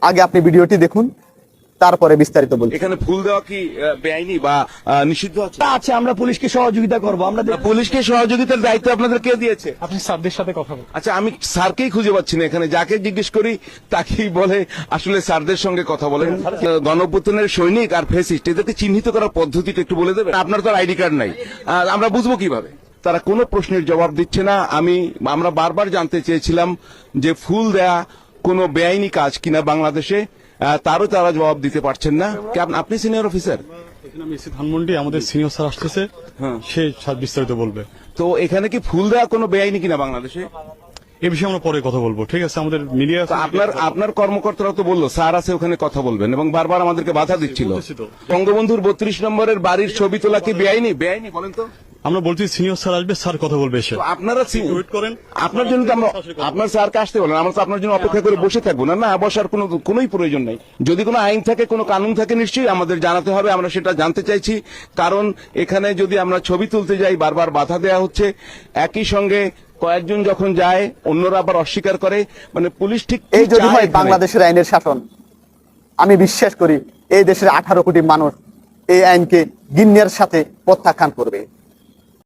আগে আপনি ভিডিওটি দেখুন, তারপরে বিস্তারিত বলুন। এখানে ফুল দেওয়া কি বেআইনি বা নিষিদ্ধ আছে? আছে, আমরা পুলিশকে সহযোগিতা করব। আমরা পুলিশকে সহযোগিতার দায়িত্ব আপনাদের কে দিয়েছে? আপনি স্যারদের সাথে কথা বলুন। আচ্ছা, আমি স্যারকেই খুঁজে পাচ্ছি না এখানে। যাকে জিজ্ঞেস করি তাকেই বলে আসলে স্যারদের সঙ্গে কথা বলেন। গণঅভ্যুত্থানের সৈনিক আর ফেসিস্ট, এদেরকে চিহ্নিত করার পদ্ধতিটা একটু বলে দেবেন? আপনার তো আইডি কার্ড নাই, আমরা বুঝবো কিভাবে? তারা কোনো প্রশ্নের জবাব দিচ্ছে না। আমরা বারবার জানতে চেয়েছিলাম যে ফুল দেয়া কোনো বেআইনি কাজ কিনা বাংলাদেশে, তারও তারা জবাব দিতে পারছেন না। আপনি সিনিয়র অফিসার? এখানে আমি এসি ধানমন্ডি, আমাদের সিনিয়র স্যার আসতেছে, সে বিস্তারিত বলবে। তো এখানে কি ফুল দেওয়া কোনো বেআইনি কিনা বাংলাদেশে? এই বিষয়ে আমরা পরে কথা বলবো, ঠিক আছে? আমাদের মিডিয়া আপনার কর্মকর্তারা তো বললো স্যার আছে ওখানে কথা বলবেন, এবং বারবার আমাদেরকে বাধা দিচ্ছিল। বঙ্গবন্ধুর 32 নম্বরের বাড়ির ছবি তোলা কি বেআইনি? বেআইনি বলেন তো? আমরা বলছি সিনিয়র স্যার আসবে, স্যার কথা বলবে এসে। আপনারা ওয়েট করেন, আপনার জন্য তো আমরা আপনার স্যারকে আসতে বলেন। আমরা তো আপনার জন্য অপেক্ষা করে বসে থাকবো না। না, বসার কোনোই প্রয়োজন নাই। যদি কোনো আইন থাকে, কোনো কানুন থাকে, নিশ্চয়ই আমাদের জানাতে হবে। আমরা সেটা জানতে চাইছি, কারণ এখানে যদি আমরা ছবি তুলতে যাই বারবার বাধা দেওয়া হচ্ছে। একই সঙ্গে কয়েকজন যখন যায় অন্যরা আবার অস্বীকার করে। মানে পুলিশ ঠিক এই যদি হয় বাংলাদেশের আইনের শাসন, আমি বিশ্বাস করি এই দেশের 18 কোটি মানুষ এই আইনকে ঘৃণার সাথে প্রত্যাখ্যান করবে।